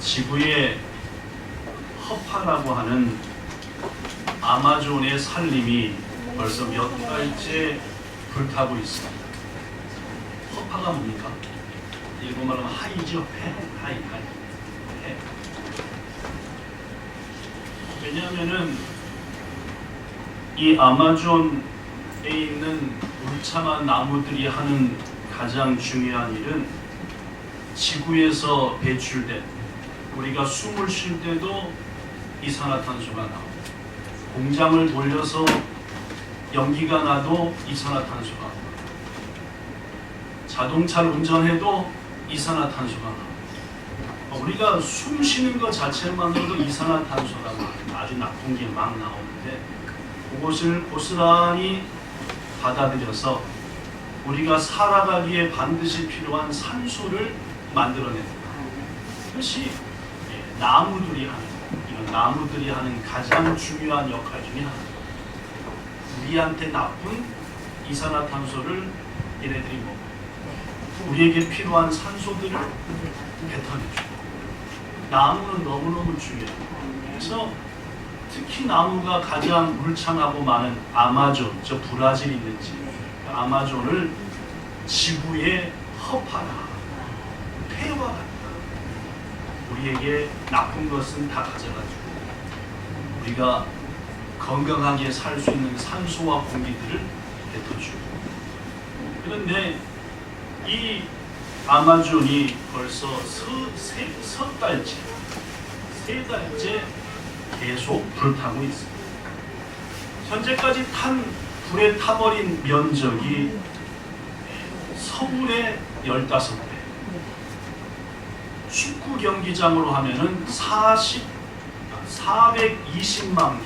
지구의 허파라고 하는 아마존의 산림이 벌써 몇 달째 불타고 있습니다. 허파가 뭡니까? 일본말로 하면 하이죠. 하이. 왜냐하면은 이 아마존에 있는 울창한 나무들이 하는 가장 중요한 일은 지구에서 배출된, 우리가 숨을 쉴 때도 이산화탄소가 나오고, 공장을 돌려서 연기가 나도 이산화탄소가 나오고, 자동차를 운전해도 이산화탄소가 나오고, 우리가 숨 쉬는 것 자체만으로도 이산화탄소라고 아주 나쁜 게 막 나오는데, 그것을 고스란히 받아들여서 우리가 살아가기에 반드시 필요한 산소를 만들어냅니다. 그것이 나무들이 하는, 이런 나무들이 하는 가장 중요한 역할 중에 하나입니다. 우리한테 나쁜 이산화탄소를 얘네들이 먹고, 우리에게 필요한 산소들을 뱉어내죠. 나무는 너무너무 중요해요. 그래서 특히 나무가 가장 울창하고 많은 아마존, 저 브라질 있는 지 아마존을 지구의 허파라, 폐와 같다. 우리에게 나쁜 것은 다 가져가지고 우리가 건강하게 살 수 있는 산소와 공기들을 뱉어주고, 그런데 이 아마존이 벌써 석 달째, 세 달째 계속 불타고 있습니다. 현재까지 불에 타버린 면적이 서울의 15배, 축구 경기장으로 하면은 420만 개,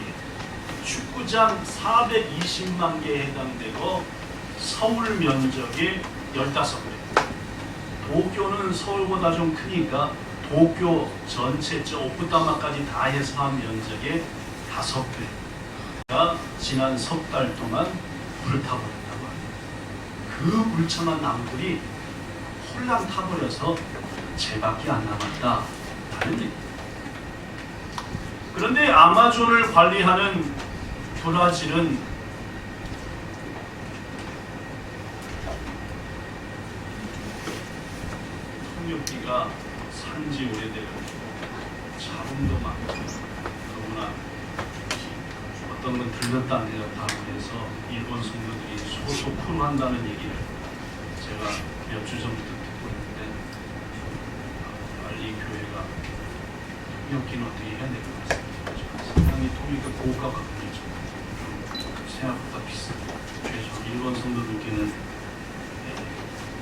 축구장 420만 개에 해당되고 서울 면적의 15배. 도쿄는 서울보다 좀 크니까 도쿄 전체 오쿠타마까지 다 해서 한 면적의 5배가 지난 석 달 동안 불타버렸다고 합니다. 그 울창한 나무들이 홀랑 타버려서 채밖에 안 남았다라는 얘기입니다. 그런데 아마존을 관리하는 브라질은 통역기가 산지 오래되고 자금도 많고, 더구나 어떤 건 들렸다 안 들렸다 해서 일본 성도들이 소소쿠로 한다는 얘기를 제가 몇 주 전부터 듣고 있는데, 빨리 교회가 통역기는 어떻게 해야 될 것 같습니다. 상당히 통역기가 고가가 걸리죠. 생각보다 비싸고, 일본 성도들께는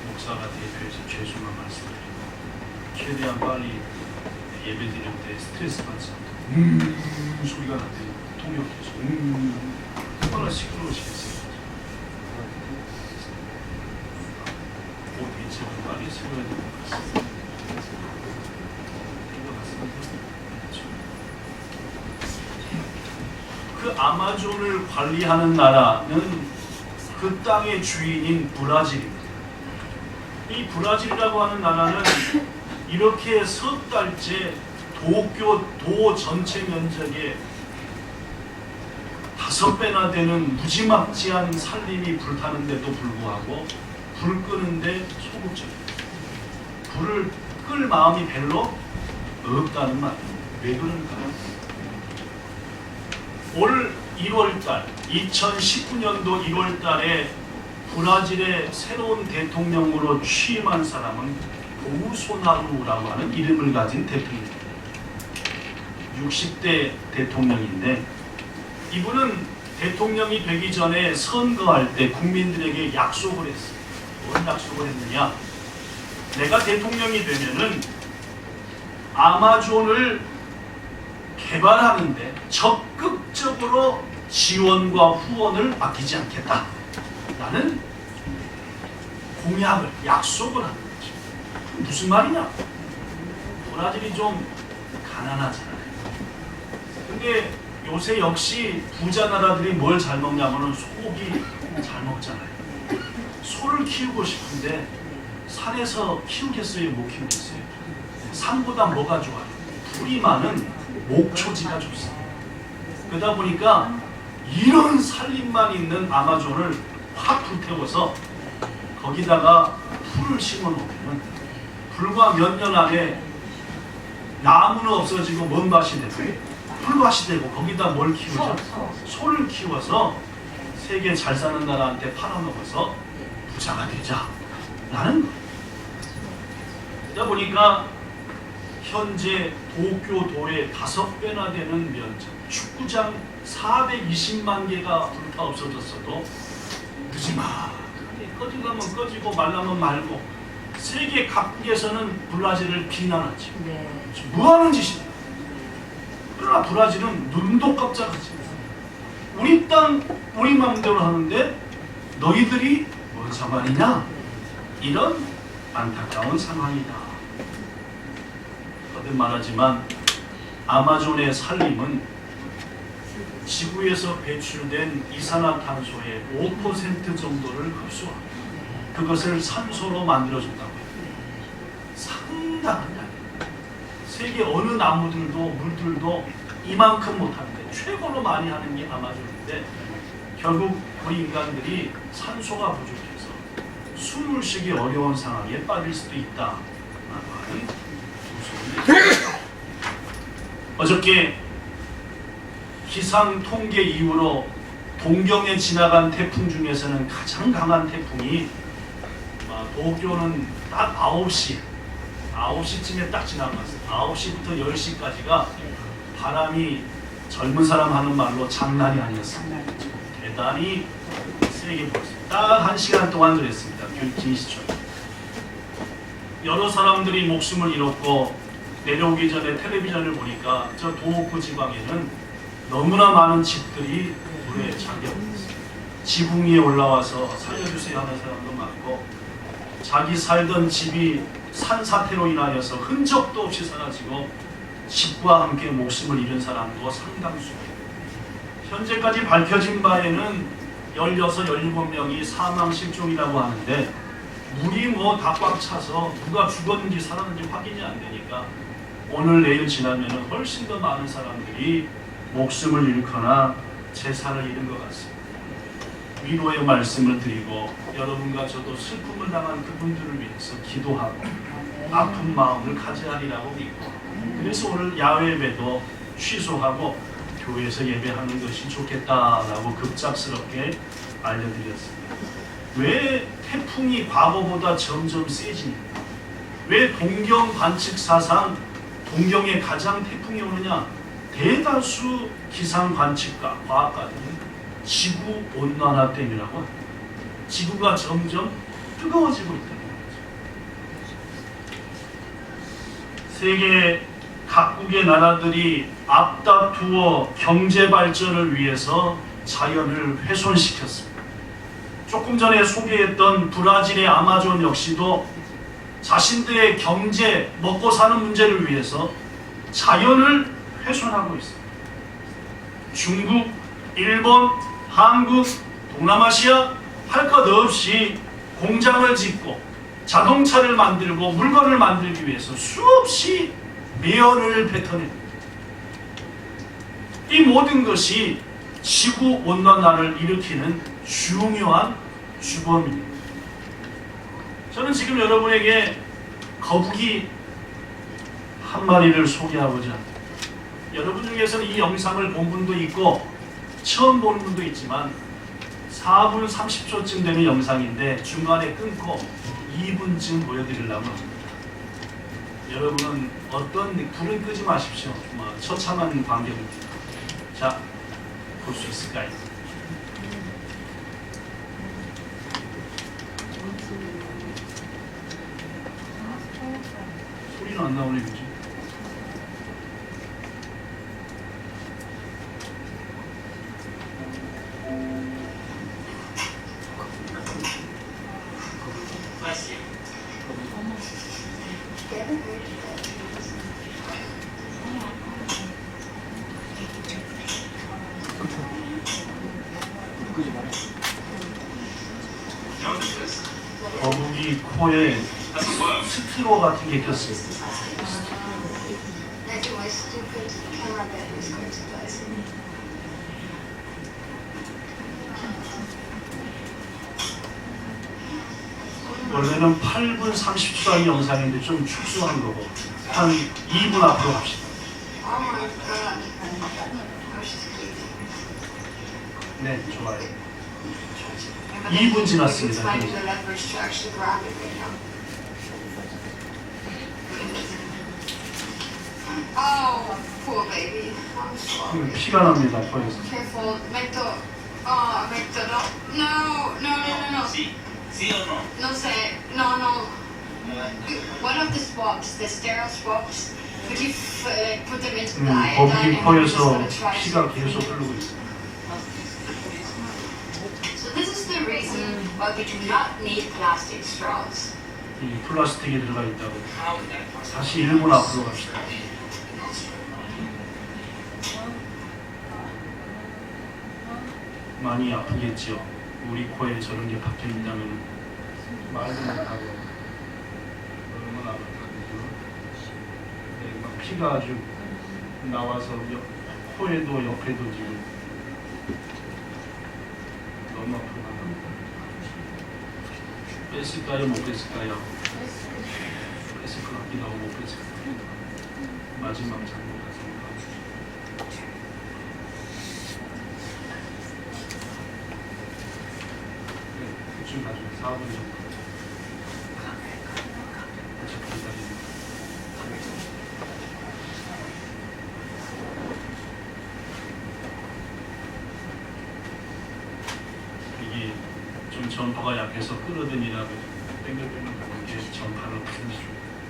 목사가 대표해서 죄송한 말씀드리고, 최대한 빨리 예배 드릴 때 스트레스 받지 않도록 소리가 나대요. 통역해서 얼마나 시끄러우시겠어요. 대책을 빨리 세워야 될 것 같습니다. 그 아마존을 관리하는 나라는 그 땅의 주인인 브라질입니다. 이 브라질이라고 하는 나라는 이렇게 석 달째 도 전체 면적의 5배나 되는 무지막지한 산림이 불타는데도 불구하고 불 끄는데 소극적이에요. 불을 끌 마음이 별로 없다는 말이에요. 왜 그럴까요? 올 1월달, 2019년도 1월달에 브라질의 새로운 대통령으로 취임한 사람은 보우소나루라고 하는 이름을 가진 대통령입니다. 60대 대통령인데, 이분은 대통령이 되기 전에 선거할 때 국민들에게 약속을 했어요. 뭔 약속을 했느냐? 내가 대통령이 되면은 아마존을 개발하는데 적극적으로 지원과 후원을 아끼지 않겠다. 라는 공약을, 약속을 하는 거죠. 무슨 말이냐? 브라질이 좀 가난하잖아요. 근데 요새 역시 부자 나라들이 뭘 잘 먹냐면은 소고기 잘 먹잖아요. 소를 키우고 싶은데 산에서 키우겠어요? 못 키우겠어요? 산보다 뭐가 좋아요? 풀이 많은 목초지가 좋습니다. 그러다 보니까 이런 산림만 있는 아마존을 확 불태워서 거기다가 풀을 심어 놓으면 불과 몇 년 안에 나무는 없어지고 먼밭이 되고 풀밭이 되고 거기다 뭘 키우죠? 소를 키워서 세계 잘 사는 나라한테 팔아먹어서 부자가 되자 라는 거예요. 그러다 보니까 현재 도쿄 도의 5배나 되는 면적, 축구장 420만 개가 불타 없어졌어도 늦지마 꺼지려면 꺼지고 말라면 말고 세계 각국에서는 브라질을 비난하지. 뭐하는 짓이냐. 그러나 브라질은 눈도 깜짝하지. 우리 땅 우리 마음대로 하는데 너희들이 뭔 상관이냐. 이런 안타까운 상황이다. 거듭 말하지만 아마존의 산림은 지구에서 배출된 이산화탄소의 5% 정도를 흡수하고 그것을 산소로 만들어준다고 해요. 상당한 양이에요. 세계 어느 나무들도 물들도 이만큼 못하는데 최고로 많이 하는 게 아마존인데 결국 우리 인간들이 산소가 부족해서 숨을 쉬기 어려운 상황에 빠질 수도 있다 하는 소식입니다. 어저께 기상 통계 이후로 동경에 지나간 태풍 중에서는 가장 강한 태풍이 도쿄는 딱 9시쯤에 딱 지나갔어요. 9시부터 10시까지가 바람이 젊은 사람 하는 말로 장난이 아니었습니다. 대단히 세게 불었습니다. 딱 1시간 동안 그랬습니다. 김시철. 여러 사람들이 목숨을 잃었고 내려오기 전에 텔레비전을 보니까 저 도호쿠 지방에는 너무나 많은 집들이 물에 잠겨버렸어요. 지붕 위에 올라와서 살려주세요 하는 사람도 많고 자기 살던 집이 산사태로 인하여서 흔적도 없이 사라지고 집과 함께 목숨을 잃은 사람도 상당수예요. 현재까지 밝혀진 바에는 16, 17명이 사망 실종이라고 하는데 물이 뭐 다 꽉 차서 누가 죽었는지 살았는지 확인이 안 되니까 오늘 내일 지나면 훨씬 더 많은 사람들이 목숨을 잃거나 재산을 잃은 것 같습니다. 위로의 말씀을 드리고 여러분과 저도 슬픔을 당한 그분들을 위해서 기도하고 아픈 마음을 가져야리라고 믿고 그래서 오늘 야외 예배도 취소하고 교회에서 예배하는 것이 좋겠다라고 급작스럽게 알려드렸습니다. 왜 태풍이 과거보다 점점 세집니까? 왜 동경 관측 사상 동경에 가장 태풍이 오느냐? 대다수 기상 관측가, 과학가들은 지구 온난화 때문이라고 합니다. 지구가 점점 뜨거워지고 있다는 거죠. 세계 각국의 나라들이 앞다투어 경제 발전을 위해서 자연을 훼손시켰습니다. 조금 전에 소개했던 브라질의 아마존 역시도 자신들의 경제, 먹고 사는 문제를 위해서 자연을 훼손하고 있습니다. 중국, 일본, 한국, 동남아시아 할 것 없이 공장을 짓고 자동차를 만들고 물건을 만들기 위해서 수없이 매연을 뱉어냅니다. 이 모든 것이 지구 온난화를 일으키는 중요한 주범입니다. 저는 지금 여러분에게 거북이 한 마리를 소개하고자 합니다. 여러분 중에서는 이 영상을 본 분도 있고 처음 보는 분도 있지만 4분 30초쯤 되는 영상인데 중간에 끊고 2분쯤 보여드리려고 합니다. 여러분은 어떤 불은 끄지 마십시오. 처참한 광경입니다. 자, 볼 수 있을까요? 소리는 안 나오네, 그죠? 거북이 코에 스트로 같은 게 꼈어요. stupid camera bit was going to place. 원래는 8분 30초짜리 영상인데 좀 축소한 거고 한 2분 앞으로 갑시다. Oh my god. I was just kidding. 네, 좋아요. 2분 지났습니다. It's finding the leverage to actually grab it right now. Oh, poor baby. I'm sorry. 피가 납니다, 코에서. Careful, Vector. Oh, Vector, no. No. ¿Sí o no? No sé, no. One of the swabs, the sterile swabs, could you put them into the iodine 거북이 and then we're just 코에서 gonna try 피가 to... 계속 흐르고 있어요. So this is the reason why we do not need plastic straws. 이 플라스틱이 들어가 있다고. How is that possible? 다시 1분 앞으로 갑시다. 많이 아프겠지요. 우리 코에 저런 게 박혀 있다면 말도 못하고 얼마나 아프겠죠. 네, 막 피가 아주 나와서 코에도 옆에도 지금 너무 아프다. 뺐을까요? 못 뺐을까요? 뺐을 것 같기도 하고 못 뺐을 것 같기도 하고 마지막 장면 같습니다. 대충 나중에 4분 정도 기다립니다. 이게 좀 전파가 약해서 끌어들이라고 땡글땡글 하는 게 전파를 없애서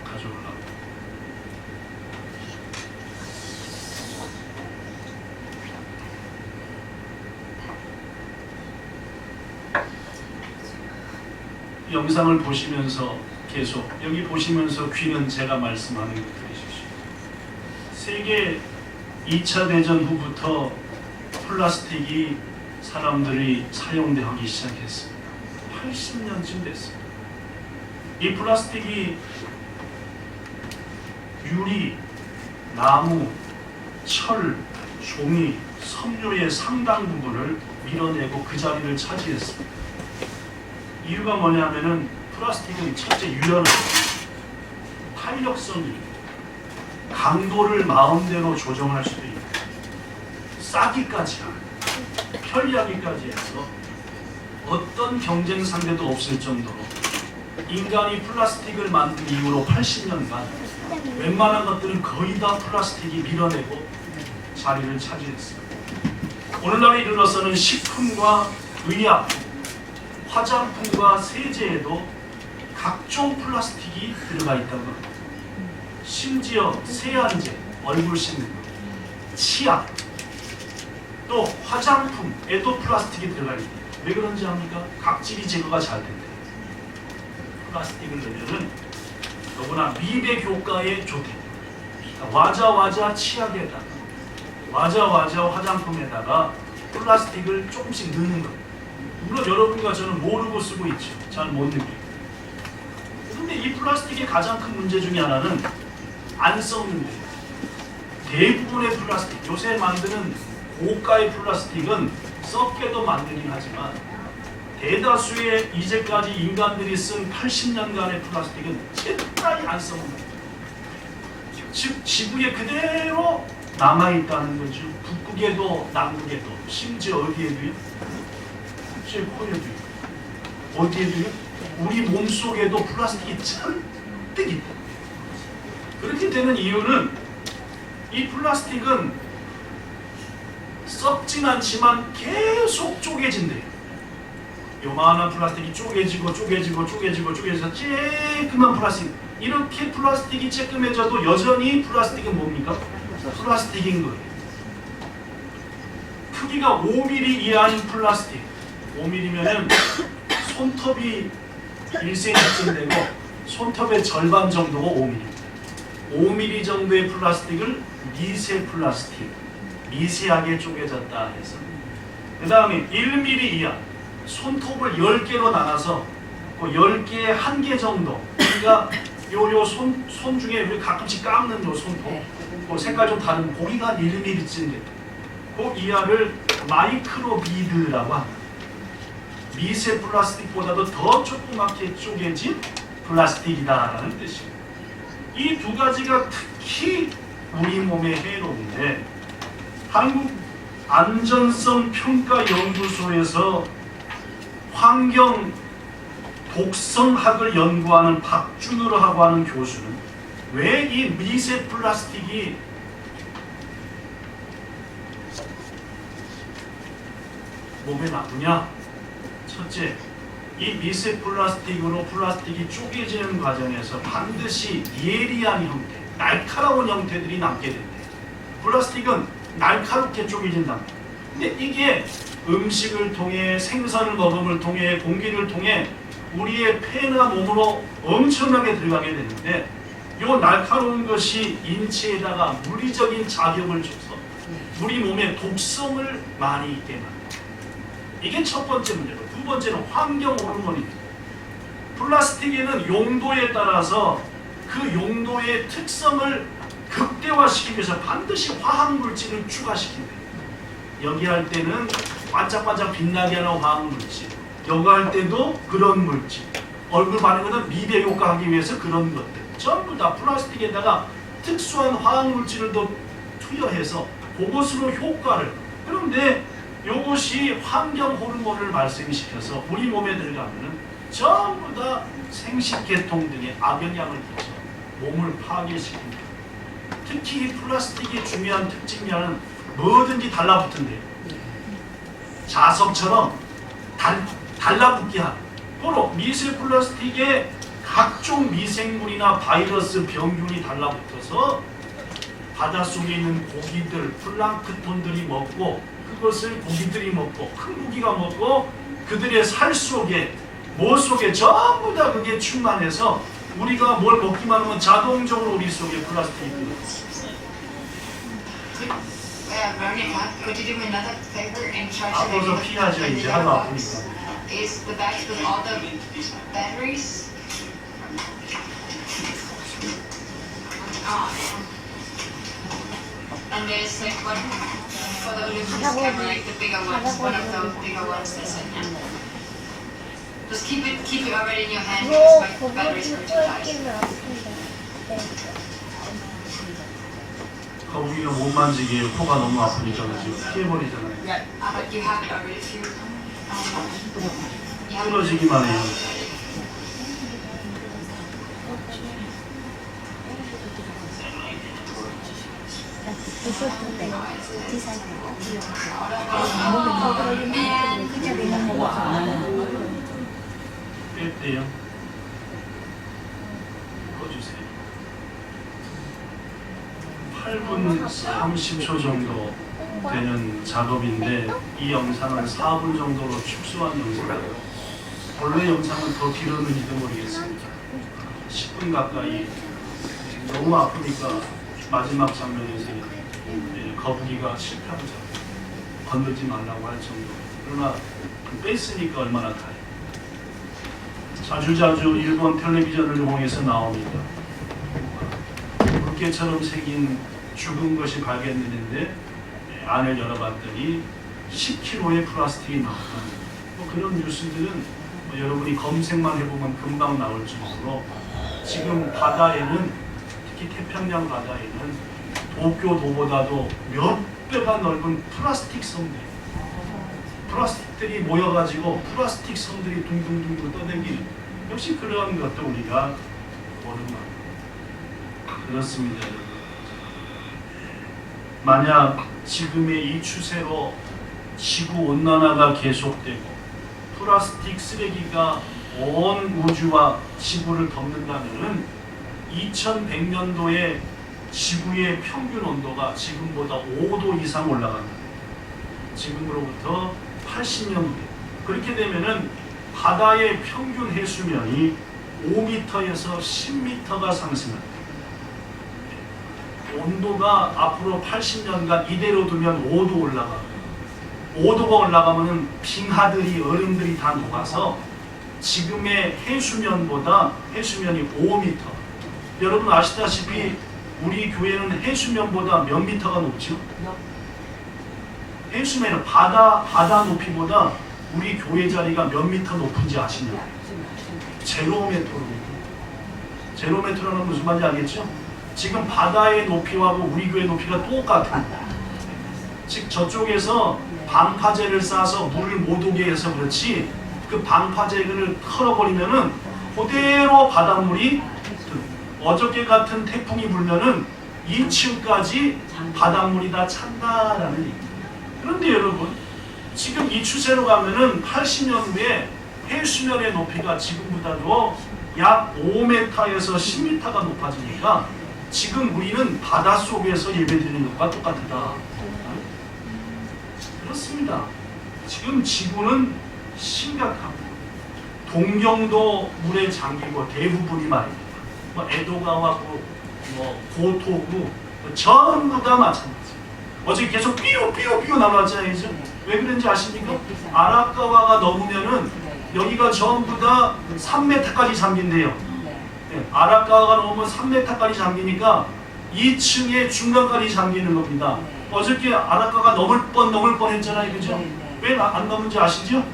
가져오려고. 영상을 보시면서 계속 여기 보시면서 귀는 제가 말씀하는 거 들으십시오. 세계 2차 대전 후부터 플라스틱이 사람들이 사용되기 시작했습니다. 80년쯤 됐습니다. 이 플라스틱이 유리, 나무, 철, 종이, 섬유의 상당 부분을 밀어내고 그 자리를 차지했습니다. 이유가 뭐냐면은 플라스틱은 첫째 유연한 탄력성이 강도를 마음대로 조정할 수도 있고 싸기까지 편리하기까지 해서 어떤 경쟁 상대도 없을 정도로 인간이 플라스틱을 만든 이후로 80년간 웬만한 것들은 거의 다 플라스틱이 밀어내고 자리를 차지했습니다. 오늘날에 이르러서는 식품과 의약, 화장품과 세제에도 각종 플라스틱이 들어가 있다고 합니다. 심지어 세안제, 얼굴 씻는 것, 치약, 또 화장품에도 플라스틱이 들어가 있습니다. 왜 그런지 압니까? 각질이 제거가 잘 된대요. 플라스틱을 넣으면 너무나 미백 효과에 좋대요. 와자와자 치약에다가 와자와자 화장품에다가 플라스틱을 조금씩 넣는 거예요. 물론 여러분과 저는 모르고 쓰고 있죠. 잘 못 느끼고. 근데 이 플라스틱의 가장 큰 문제 중에 하나는 안 썩는데요. 대부분의 플라스틱, 요새 만드는 고가의 플라스틱은 썩게도 만들긴 하지만 대다수의 이제까지 인간들이 쓴 80년간의 플라스틱은絶対안 썩는다. 즉 지구에 그대로 남아있다는 거죠. 북극에도 남극에도 심지어 어디에도요? 제 코에도요. 어디에도요? 우리 몸속에도 플라스틱이 잔뜩 있다. 그렇게 되는 이유는 이 플라스틱은 썩진 않지만 계속 쪼개진대요. 요만한 플라스틱이 쪼개지고 쪼개져서 쬐끄만 플라스틱. 이렇게 플라스틱이 쬐끔해져도 여전히 플라스틱은 뭡니까? 플라스틱인 거예요. 크기가 5mm 이하인 플라스틱. 5mm면은 손톱이 1cm쯤 되고 손톱의 절반 정도가 5mm입니다. 5mm 정도의 플라스틱을 미세 플라스틱, 미세하게 쪼개졌다 해서 그 다음에 1mm 이하, 손톱을 10개로 나눠서 그 10개에 1개 정도, 그러니까 손 중에 우리 가끔씩 깎는 요 손톱, 그 색깔 좀 다른 고기가 한 1mm쯤인데 그 이하를 마이크로 비드라고 합니다. 미세 플라스틱보다도 더 조그맣게 쪼개진 플라스틱이다라는 뜻입니다. 이 두 가지가 특히 우리 몸에 해로운데 한국 안전성 평가 연구소에서 환경 독성학을 연구하는 박준우라고 하는 교수는 왜 이 미세 플라스틱이 몸에 나쁘냐? 첫째, 이 미세 플라스틱으로 플라스틱이 쪼개지는 과정에서 반드시 예리한 형태, 날카로운 형태들이 남게 된대요. 플라스틱은 날카롭게 쪼개진답니다. 근데 이게 음식을 통해 생선을 먹음을 통해 공기를 통해 우리의 폐나 몸으로 엄청나게 들어가게 되는데 이 날카로운 것이 인체에다가 물리적인 자극을 줘서 우리 몸에 독성을 많이 있게 만듭니다. 이게 첫 번째 문제고 두 번째는 환경 호르몬입니다. 플라스틱에는 용도에 따라서 그 용도의 특성을 극대화시키기 위해서 반드시 화학물질을 추가시킨다. 여기 할 때는 반짝반짝 빛나게 하는 화학물질, 여기 할 때도 그런 물질, 얼굴 반응은 미백 효과하기 위해서 그런 것들 전부 다 플라스틱에다가 특수한 화학물질을 더 투여해서 그것으로 효과를, 그런데 이것이 환경 호르몬을 발생시켜서 우리 몸에 들어가면 전부 다 생식계통 등에 악영향을 끼쳐 몸을 파괴시킵니다. 특히 이 플라스틱의 중요한 특징은 뭐든지 달라붙은대요. 자석처럼 달라붙게 하는 바로 미세 플라스틱에 각종 미생물이나 바이러스, 병균이 달라붙어서 바닷속에 있는 고기들, 플랑크톤들이 먹고 그것을 고기들이 먹고 큰 고기가 먹고 그들의 살 속에, 모 속에 전부 다 그게 충만해서 우리가 뭘 먹기만 하면 자동적으로 우리 속에 플라스틱이 들어요. Veronica, could you do me another favor and charge 아파서 피하죠. 이제 하도 아프니까. Is the bags with all the batteries? And there's like one for the Olympus camera, like the bigger ones, one of those bigger ones that's in here. Just keep it already in your hand because my batteries are too light. 우리가 못 만지게 해요. 코가 너무 아프니까 지금 피해버리잖아요. But you have it already if you you have it. 끊어지기만 해요. 뺄게요. 꺼주세요. 8분 30초 정도 되는 작업인데 이 영상은 4분 정도로 축소한 영상이에요. 원래 영상은 더 길었는지도 모르겠습니다. 10분 가까이 너무 아프니까 마지막 장면에서 거북이가 싫다고 건들지 말라고 할 정도. 그러나 뺐으니까 얼마나 다행. 자주자주 일본 텔레비전을 이용해서 나옵니다. 물개처럼 생긴 죽은 것이 발견되는데 안을 열어봤더니 10kg의 플라스틱이 나왔다. 그런 뉴스들은 여러분이 검색만 해보면 금방 나올 정도로 지금 바다에는, 특히 태평양 바다에는 도쿄도보다도 몇 배가 넓은 플라스틱 섬들, 플라스틱들이 모여가지고 플라스틱 섬들이 둥둥둥 떠다니는, 역시 그런 것도 우리가 모르는 겁니다. 그렇습니다. 만약 지금의 이 추세로 지구온난화가 계속되고 플라스틱 쓰레기가 온 우주와 지구를 덮는다면 2100년도에 지구의 평균 온도가 지금보다 5도 이상 올라간다. 지금으로부터 80년 후에. 그렇게 되면은 바다의 평균 해수면이 5m에서 10m가 상승한다. 온도가 앞으로 80년간 이대로 두면 5도 올라가고 5도가 올라가면 빙하들이, 얼음들이 다 녹아서 지금의 해수면보다 해수면이 5m, 여러분 아시다시피 우리 교회는 해수면보다 몇 미터가 높죠? 해수면은 바다 높이보다 우리 교회 자리가 몇 미터 높은지 아시냐고? 제로메트로는 무슨 말인지 알겠죠? 지금 바다의 높이하고 우리 교회 높이가 똑같은, 즉 저쪽에서 방파제를 싸서 물을 못 오게 해서 그렇지, 그 방파제를 털어버리면은 그대로 바닷물이 어저께 같은 태풍이 불면은 2층까지 바닷물이 다 찬다라는 얘기입니다. 그런데 여러분, 지금 이 추세로 가면은 80년 후에 해수면의 높이가 지금보다도 약 5m에서 10m가 높아지니까 지금 우리는 바닷속에서 예배드리는 것과 똑같다. 그렇습니다. 지금 지구는 심각합니다. 동경도 물에 잠기고 대부분이 말입니다. 뭐 에도가와고 뭐 고토구 전부 다 마찬가지예요. 어제 계속 삐요 나왔잖아요. 왜 그런지 아십니까? 아라카와가 넘으면은 여기가 전부 다 3m까지 잠긴대요. 네, 아라카와가 넘으면 3m까지 잠기니까 2층의 중간까지 잠기는 겁니다. 어저께 아라카가 넘을 뻔 했잖아요. 그죠? 왜 안 넘는지 아시죠?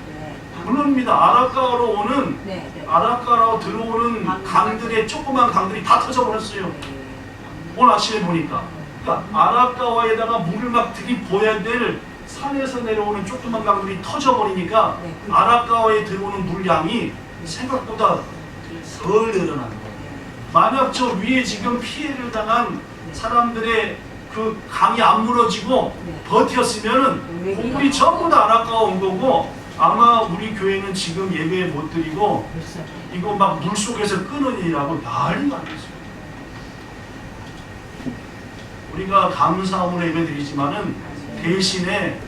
물론입니다. 아라카로 들어오는 강들의 조그만 강들이 다 터져버렸어요. 오늘 아침에 보니까. 그러니까 아라카와에다가 물을 막 들이부어야 될 산에서 내려오는 조그만 강들이 터져버리니까 아라카와에 들어오는 물량이 생각보다 덜 늘어나는 거예요. 만약 저 위에 지금 피해를 당한 사람들의 그 강이 안 무너지고 버텼으면은 공물이 전부 다 아라카와 온 거고, 아마 우리 교회는 지금 예배 못 드리고 이거 막 물속에서 끊으니라고 난리가 안 됐어요. 우리가 감사함으로 예배 드리지만은 대신에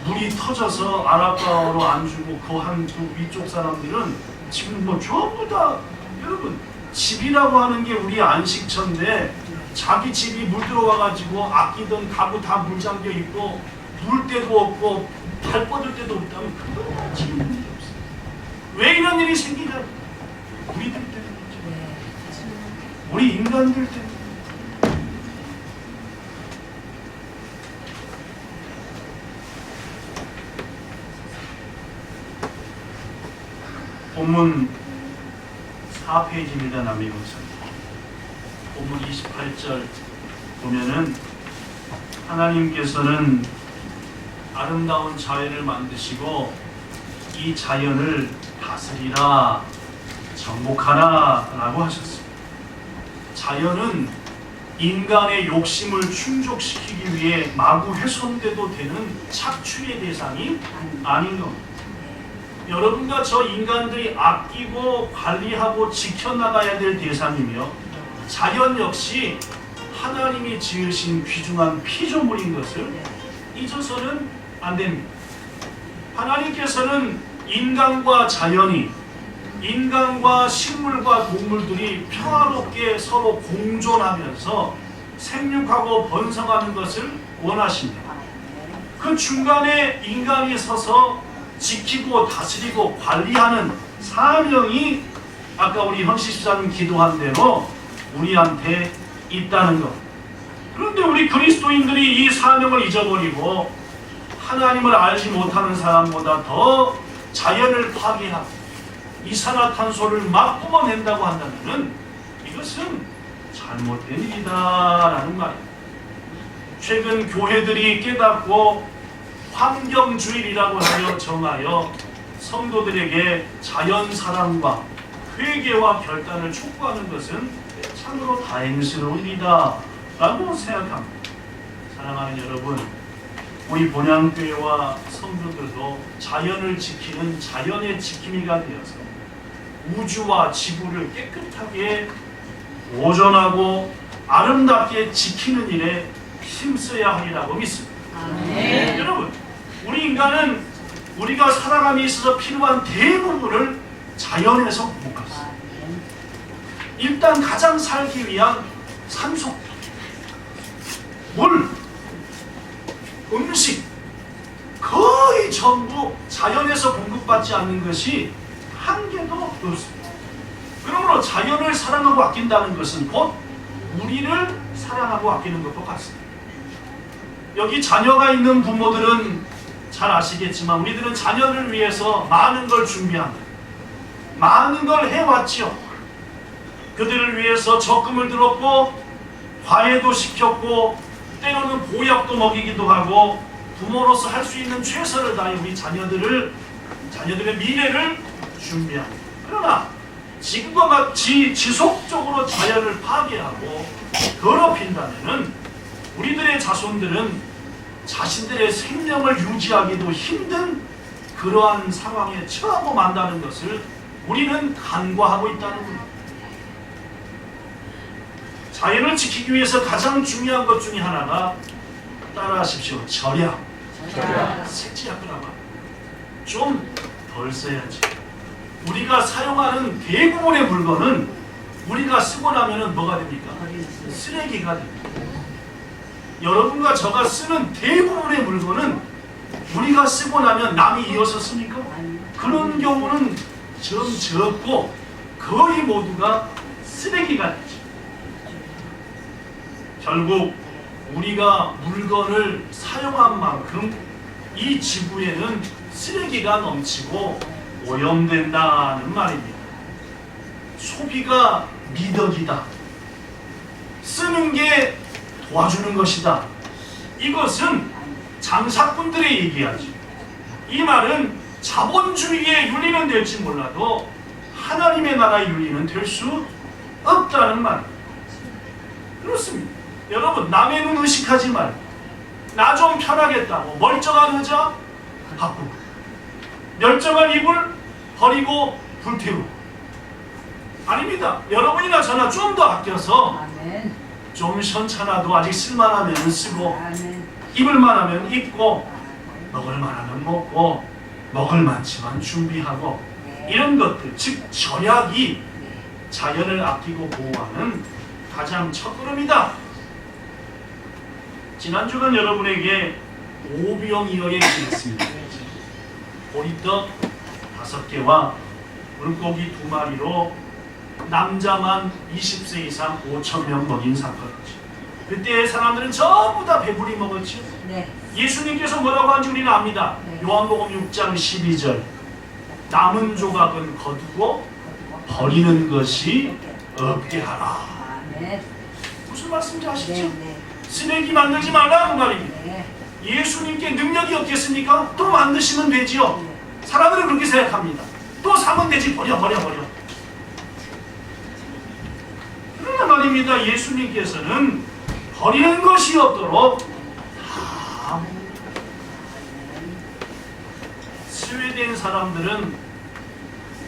물이 터져서 아라카와로 안 주고 그 위쪽 사람들은 지금 뭐 전부 다, 여러분 집이라고 하는 게 우리 안식처인데 자기 집이 물 들어와가지고 아끼던 가구 다 물 잠겨 있고 누울 데도 없고 발 뻗을 데도 없다면 그건 지금 문제 없어요. 왜 이런 일이 생기냐? 우리들 때문이죠. 우리 인간들 때문에. 본문 4페이지입니다. 남미국사 본문 28절 보면은 하나님께서는 아름다운 자연을 만드시고 이 자연을 다스리라, 정복하라 라고 하셨습니다. 자연은 인간의 욕심을 충족시키기 위해 마구 훼손돼도 되는 착취의 대상이 아닌 겁니다. 여러분과 저 인간들이 아끼고 관리하고 지켜나가야 될 대상이며, 자연 역시 하나님이 지으신 귀중한 피조물인 것을 잊어서는 안 됩니다. 하나님께서는 인간과 자연이, 인간과 식물과 동물들이 평화롭게 서로 공존하면서 생육하고 번성하는 것을 원하십니다. 그 중간에 인간이 서서 지키고 다스리고 관리하는 사명이 아까 우리 현시집사님 기도한 대로 우리한테 있다는 것. 그런데 우리 그리스도인들이 이 사명을 잊어버리고 하나님을 알지 못하는 사람보다 더 자연을 파괴하고 이산화탄소를 막 뿜어낸다고 한다면 이것은 잘못된 일이다라는 말입니다. 최근 교회들이 깨닫고 환경주의라고 하여 정하여 성도들에게 자연사랑과 회개와 결단을 촉구하는 것은 참으로 다행스러운 일이다 라고 생각합니다. 사랑하는 여러분, 우리 본향교회와 성도들도 자연을 지키는 자연의 지킴이가 되어서 우주와 지구를 깨끗하게 오존하고 아름답게 지키는 일에 힘써야 하리라고 믿습니다. 네. 여러분, 우리 인간은 우리가 살아감에 있어서 필요한 대부분을 자연에서 복합습니다. 일단 가장 살기 위한 산소, 물, 음식 거의 전부 자연에서 공급받지 않는 것이 한 개도 없습니다. 그러므로 자연을 사랑하고 아낀다는 것은 곧 우리를 사랑하고 아끼는 것과 같습니다. 여기 자녀가 있는 부모들은 잘 아시겠지만 우리들은 자녀를 위해서 많은 걸 준비합니다. 많은 걸 해왔죠. 그들을 위해서 적금을 들었고 과외도 시켰고 때로는 보약도 먹이기도 하고 부모로서 할 수 있는 최선을 다해 우리 자녀들의 미래를 준비합니다. 그러나 지금과 같이 지속적으로 자연을 파괴하고 더럽힌다면 우리들의 자손들은 자신들의 생명을 유지하기도 힘든 그러한 상황에 처하고 만다는 것을 우리는 간과하고 있다는 겁니다. 자연을 지키기 위해서 가장 중요한 것 중에 하나가 따라하십시오. 절약. 색지약이라고 좀 덜 써야지. 우리가 사용하는 대부분의 물건은 우리가 쓰고 나면은 뭐가 됩니까? 쓰레기가 됩니다. 여러분과 저가 쓰는 대부분의 물건은 우리가 쓰고 나면 남이 이어서 씁니까? 그런 경우는 좀 적고 거의 모두가 쓰레기가 되죠. 결국 우리가 물건을 사용한 만큼 이 지구에는 쓰레기가 넘치고 오염된다는 말입니다. 소비가 미덕이다. 쓰는 게 도와주는 것이다. 이것은 장사꾼들의 얘기하죠. 이 말은 자본주의의 윤리는 될지 몰라도 하나님의 나라의 윤리는 될 수 없다는 말입니다. 그렇습니다. 여러분, 남의 눈 의식하지 말고 나 좀 편하겠다고 멀쩡한 의자 바꾸고 멀쩡한 이불 버리고 불태우고 아닙니다. 여러분이나 저나 좀 더 아껴서 좀 시원찮아도 아직 쓸만하면 쓰고 입을만 하면 입고 먹을만 하면 먹고 먹을 만치만 준비하고 이런 것들, 즉 절약이 자연을 아끼고 보호하는 가장 첫걸음이다. 지난주간 여러분에게 오병이어의 얘기했습니다. 보리떡 5개와 물고기 2마리로 남자만 20세 이상 5,000명 먹인 사건이죠. 그때 사람들은 전부 다 배부리 먹었죠. 네. 예수님께서 뭐라고 하는지 우리는 압니다. 네. 요한복음 6장 12절 남은 조각은 거두고 버리는 것이 없게 하라. 네. 무슨 말씀인지 아시죠? 네, 네. 쓰레기 만들지 말라는 말입니다. 네. 예수님께 능력이 없겠습니까? 또 만드시면 되지요. 네. 사람들은 그렇게 생각합니다. 또 사면 되지. 버려. 그러나 말입니다. 예수님께서는 버리는 것이 없도록 다 스웨덴 사람들은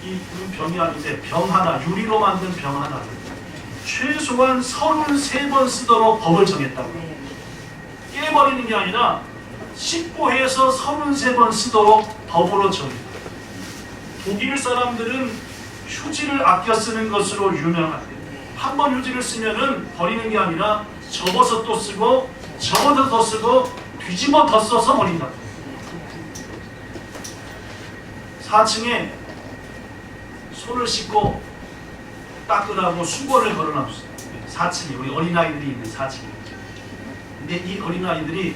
이 병이 아닌데 병 하나, 유리로 만든 병 하나를 최소한 33번 쓰도록 법을 정했다고. 깨버리는 게 아니라 씻고 해서 33번 쓰도록 법으로 정했다. 독일 사람들은 휴지를 아껴 쓰는 것으로 유명한데 한 번 휴지를 쓰면은 버리는 게 아니라 접어서 또 쓰고 접어서 더 쓰고 뒤집어 더 써서 버린다. 4층에 손을 씻고 닦으라고 수건을 걸어놨어요. 4층에 우리 어린아이들이 있는 4층에. 근데 이 어린아이들이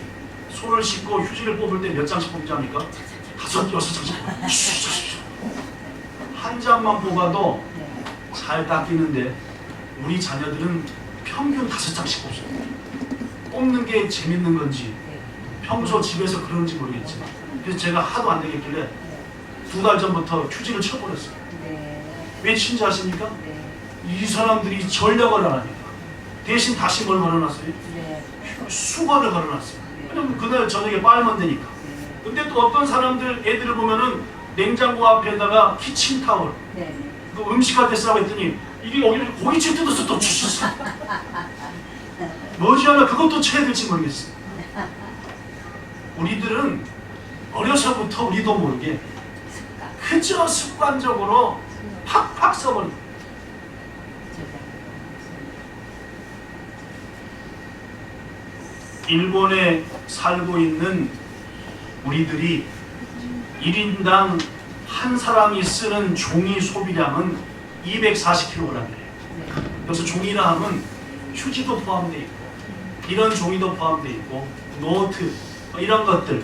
손을 씻고 휴지를 뽑을 때 몇 장씩 뽑지 않습니까? 5, 6장씩. 한 장만 뽑아도 잘 닦이는데 우리 자녀들은 평균 5장씩 뽑습니다. 뽑는 게 재밌는 건지 평소 집에서 그런지 모르겠지만 그래서 제가 하도 안 되겠길래 2달 전부터 휴지를 쳐버렸어요. 왜 친지 아십니까? 이 사람들이 전략을 안 하니까 대신 다시 뭘 걸어놨어요? 수건을 걸어놨어요. 왜냐면 그날 저녁에 빨면 되니까. 근데 또 어떤 사람들 애들을 보면은 냉장고 앞에다가 키친타올 그 음식할 때 쓰라고 했더니 이게 여기를 고깃집 뜯어서 또 주셨어. 머지않아 그것도 쳐야 될지 모르겠어요. 우리들은 어려서부터 우리도 모르게 그저 습관적으로 팍팍 써버립니다. 일본에 살고 있는 우리들이 1인당 한 사람이 쓰는 종이 소비량은 240kg이래요. 여기서 종이라 하면 휴지도 포함되어 있고 이런 종이도 포함되어 있고 노트 이런 것들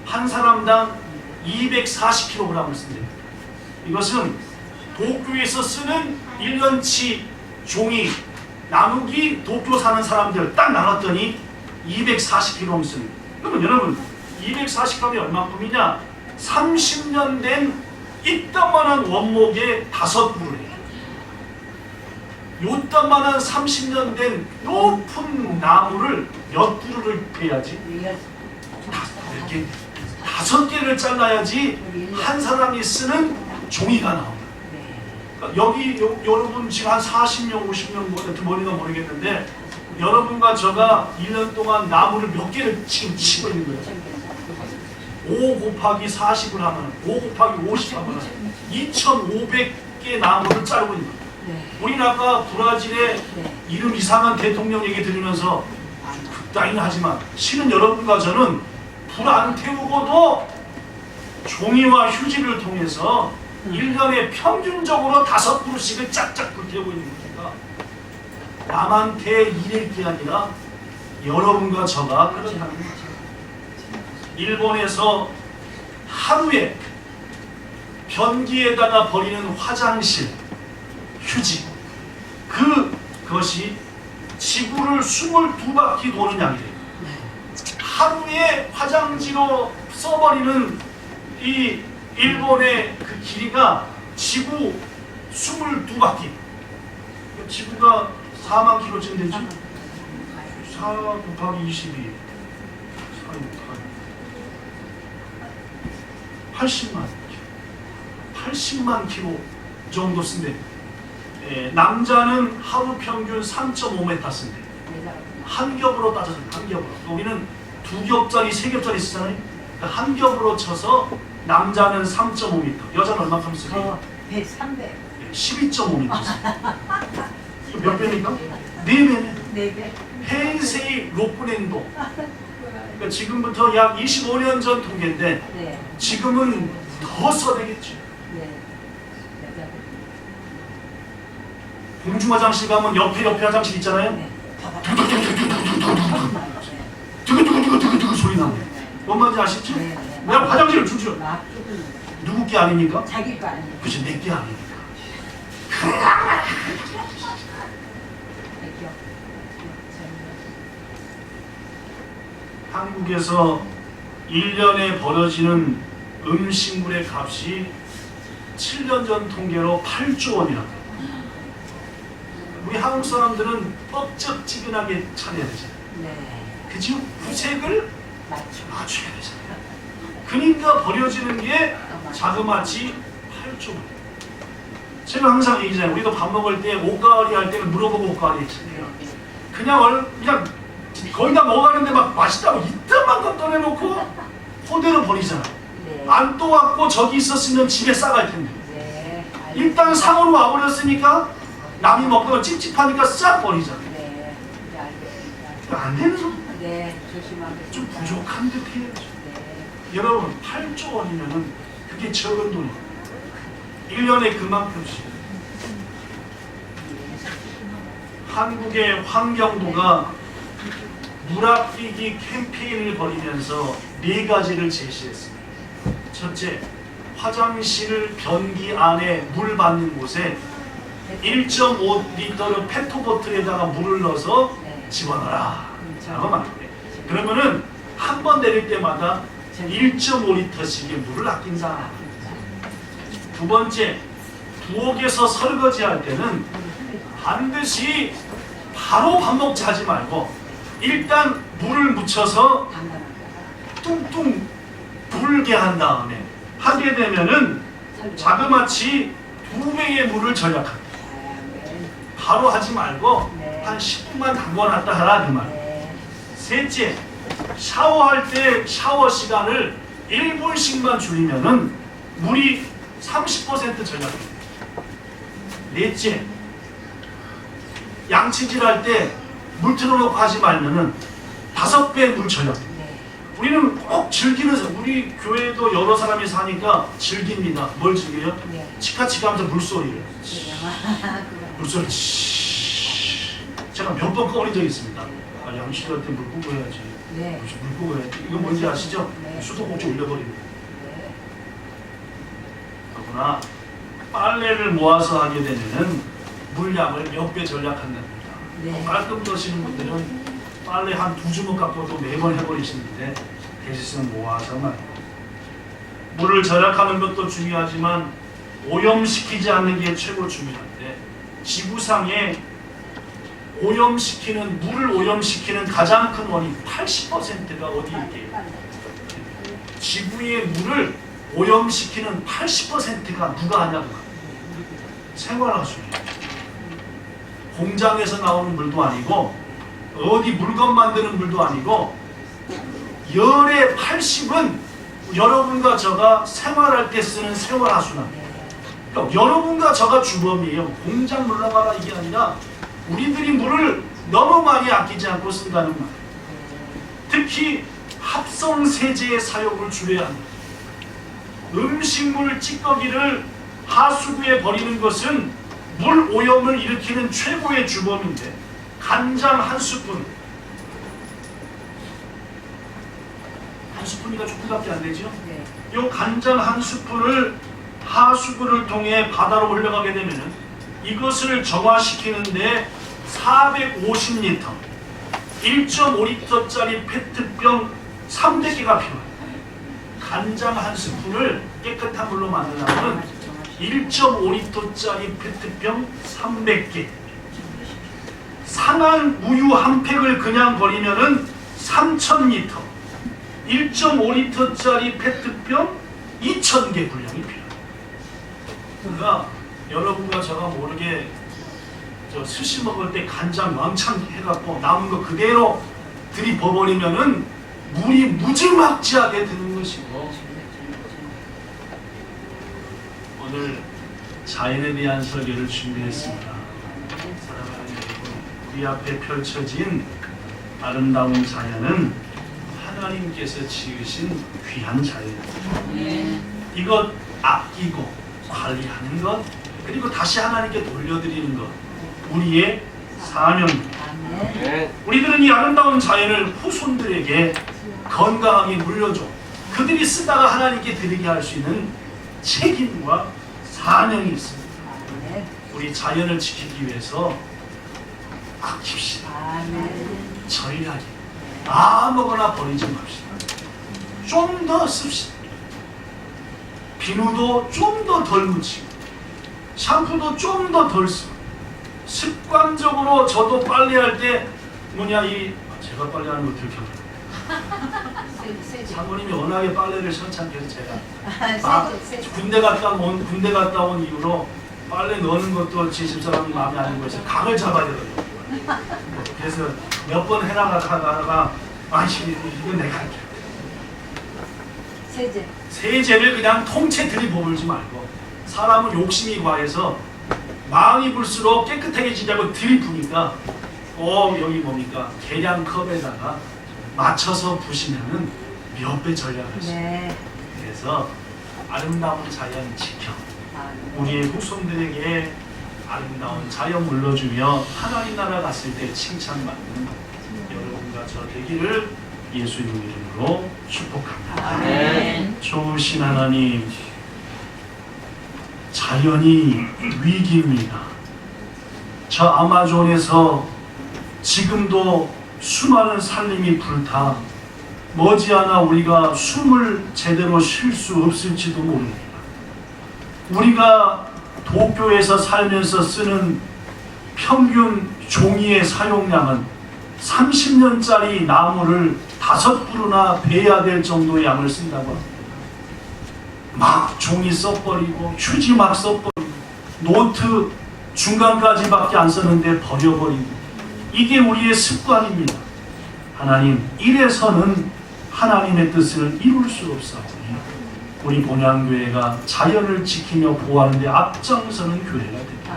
한 사람당 240kg을 쓴대요. 이것은 도쿄에서 쓰는 1년치 종이 나누기 도쿄 사는 사람들 딱 나눴더니 240kg 씁니다. 그러면 여러분 240g이 얼마큼이냐? 30년 된 이따만한 원목에 5그루를 해요. 요따만한 30년 된 높은 나무를 몇 그루를 베야지? 이렇게 5개를 잘라야지 한 사람이 쓰는 종이가 나옵니다. 그러니까 여기 여러분 지금 한 40명, 50명 머리가 모르겠는데 여러분과 저가 1년 동안 나무를 몇 개를 지금 치고 있는 거예요. 5 곱하기 40을 하면 5 곱하기 50 하면 2,500개 나무를 자르고 있는 거예요. 우리는 아까 브라질의 이름 이상한 대통령 얘기 들으면서 극단이긴 하지만 실은 여러분과 저는 불 안 태우고도 종이와 휴지를 통해서 1년에 평균적으로 5그루씩을 짝짝 불태우고 있는 거니까 남한테 일일 게 아니라 여러분과 저가 그렇다는 거죠. 일본에서 하루에 변기에다가 버리는 화장실 휴지 그것이 지구를 22바퀴 도는 양이래요. 하루에 화장지로 써버리는 이 일본의 그 길이가 지구 22바퀴. 지구가 4만 킬로쯤 되죠. 4 곱하기 22. 80만 킬로 정도 쓴대. 남자는 하루 평균 3.5m 쓴대. 한 겹으로 따져서 한 겹으로. 우리는 2겹짜리, 3겹짜리 쓰잖아요. 한 겹으로 쳐서 남자는 3.5m, 여자는 얼마큼 쓰죠? 300. 12.5m 쓰. 이거 몇 배입니까? 4배네. 4배. 헤이세이 로쿠넨도. 그러니까 지금부터 약 25년 전 통계인데 네. 지금은 더 써되겠죠. 네. 공중 화장실 가면 옆에 화장실 있잖아요. 네. 두구두구 소리 나네. 뭔 말인지 아시죠? 네. 내가 화장실을 주죠. 누구 게 아닙니까? 자기 거 아니에요. 그치, 내 게 아닙니까? 한국에서 1년에 벌어지는 음식물의 값이 7년 전 통계로 8조 원이라고. 우리 한국 사람들은 뻑적지근하게 차려야 되잖아요. 네. 그죠? 구색을 맞죠. 맞춰야 되잖아요. 그러니까 버려지는 게 자그마치 8조 원. 제가 항상 얘기잖아요. 우리도 밥 먹을 때 옷가을이 할 때는 물어보고 옷가을이 했잖아요. 그냥 거의 다 먹어가는데 막 맛있다고 이따만큼 꺼내놓고 그대로 버리잖아. 네. 안 또 왔고 저기 있었으면 집에 싸갈 텐데. 네. 일단 상으로 와버렸으니까 남이 먹다가 찝찝하니까 싹 버리잖아. 네. 네. 알겠습니다. 안 되는 소리. 네. 조심하겠습니다. 좀 부족한 듯 해야죠. 네. 여러분 8조 원이면은 그게 적은 돈이에요. 1년에 그만큼씩. 한국의 환경부가 물 아끼기 캠페인을 벌이면서 4가지를 제시했습니다. 첫째, 화장실 변기 안에 물 받는 곳에 1.5리터를 페트보틀에다가 물을 넣어서 네. 집어넣어라 라고 말합니다. 그러면은 한 번 내릴 때마다 1.5리터씩의 물을 아낀다. 두 번째, 부엌에서 설거지할 때는 반드시 바로 밥 먹자 하지 말고 일단 물을 묻혀서 뚱뚱 불게 한 다음에 하게 되면은 자그마치 2배의 물을 절약합니다. 바로 하지 말고 한 10분만 담궈놨다 하라 그 말. 셋째, 샤워할 때 샤워 시간을 1분씩만 줄이면은 물이 30% 절약됩니다. 넷째, 양치질 할 때 물 틀어놓고 하지 말면은 5배 물 절약됩니다. 우리는 꼭 즐기는 우리 교회도 여러 사람이 사니까 즐깁니다. 뭘 즐겨요? 네. 치카치카 하면서 물소리를. 물소리. 제가 몇 번 꺼린 적이 있습니다. 아, 양식할 때 물 끄고 해야지. 네. 물 끄고 해야지. 이거 뭔지 아시죠? 네. 수도꼭지 올려버립니다. 네. 그러나 빨래를 모아서 하게 되면은 물량을 몇 배 절약한답니다. 네. 깔끔 넣으시는 분들은 빨래 한 2주먹 갖고도 매번 해버리시는데 대신은 모아서 말이에요. 물을 절약하는 것도 중요하지만 오염시키지 않는 게 최고 중요한데 지구상에 오염시키는 물을 오염시키는 가장 큰 원인 80%가 어디 있게요? 지구의 물을 오염시키는 80%가 누가 하냐고 생활하수예요. 공장에서 나오는 물도 아니고 어디 물건 만드는 물도 아니고 열의 80은 여러분과 저가 생활할 때 쓰는 생활하수랍니다. 그러니까 여러분과 저가 주범이에요. 공장 물러가라 이게 아니라 우리들이 물을 너무 많이 아끼지 않고 쓴다는 말. 특히 합성세제의 사용을 줄여야 합니다. 음식물 찌꺼기를 하수구에 버리는 것은 물 오염을 일으키는 최고의 주범인데 간장 한 스푼, 한 스푼이가 조금밖에 안 되죠? 네. 이 간장 한 스푼을 하수구를 통해 바다로 흘러가게 되면은 이것을 정화시키는데 450리터, 1.5리터짜리 페트병 300개가 필요해요. 간장 한 스푼을 깨끗한 물로 만들려면 1.5리터짜리 페트병 300개. 상한 우유 한 팩을 그냥 버리면은 3,000리터. 1.5리터짜리 페트병 2,000개 분량이 필요해요. 그러니까 여러분과 제가 모르게 저 스시 먹을 때 간장 왕창 해갖고 남은 거 그대로 들이버버리면은 물이 무지막지하게 드는 것이고 오늘 자연에 대한 설교를 준비했습니다. 사랑하는 여러분, 우리 앞에 펼쳐진 아름다운 자연은 하나님께서 지으신 귀한 자연입니다. 이것 아끼고 관리하는 것 그리고 다시 하나님께 돌려드리는 것 우리의 사명입니다. 우리들은 이 아름다운 자연을 후손들에게 건강하게 물려줘 그들이 쓰다가 하나님께 드리게 할 수 있는 책임과 사명이 있습니다. 우리 자연을 지키기 위해서 아낍시다. 전략이 아무거나 버리지 맙시다. 좀 더 씁시다. 비누도 좀 더 덜 묻히고 샴푸도 좀 더 덜 쓰고 습관적으로 저도 빨래할 때 제가 빨래하는 거 들켜요. 사모님이 워낙에 빨래를 시원찮게 해서 제가 군대 갔다 온 이후로 빨래 넣는 것도 제 집사람이 마음에 안 들고 해서 각을 잡아야 되거든요. 그래서 몇 번 해나가다가 이건 내가 할게. 세제를 그냥 통째 들이버물지 말고 사람은 욕심이 과해서 마음이 불수록 깨끗하게 지자고 들이부니까 여기 뭡니까 계량컵에다가 맞춰서 부시면은 몇 배 절약할 수 있어요. 그래서 아름다운 자연 지켜 우리의 후손들에게 아름다운 자연 물러주며 하나님 나라 갔을 때 칭찬받는 여러분과 저 되기를 예수님 이름으로 축복합니다. 아멘. 좋으신 하나님, 자연이 위기입니다. 저 아마존에서 지금도 수많은 산림이 불타 머지않아 우리가 숨을 제대로 쉴 수 없을지도 모릅니다. 우리가 도쿄에서 살면서 쓰는 평균 종이의 사용량은 30년짜리 나무를 5그루나 베야 될 정도의 양을 쓴다고 합니다. 막 종이 써버리고 휴지 막 써버리고 노트 중간까지밖에 안 썼는데 버려버리고 이게 우리의 습관입니다. 하나님, 이래서는 하나님의 뜻을 이룰 수 없사오니 우리 본향교회가 자연을 지키며 보호하는 데 앞장서는 교회가 됩니다.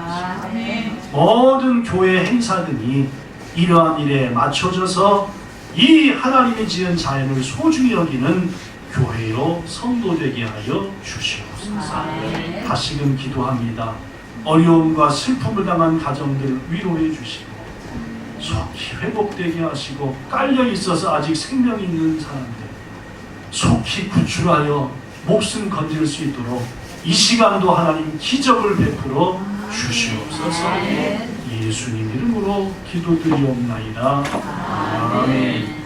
모든 교회 행사들이 이러한 일에 맞춰져서 이 하나님이 지은 자연을 소중히 여기는 교회로 성도되게 하여 주시옵소서. 아멘. 다시금 기도합니다. 어려움과 슬픔을 당한 가정들 위로해 주시고 속히 회복되게 하시고 깔려 있어서 아직 생명이 있는 사람들 속히 구출하여 목숨 건질 수 있도록 이 시간도 하나님 기적을 베풀어 주시옵소서. 아멘. 예수님 이름으로 기도드리옵나이다. 아멘.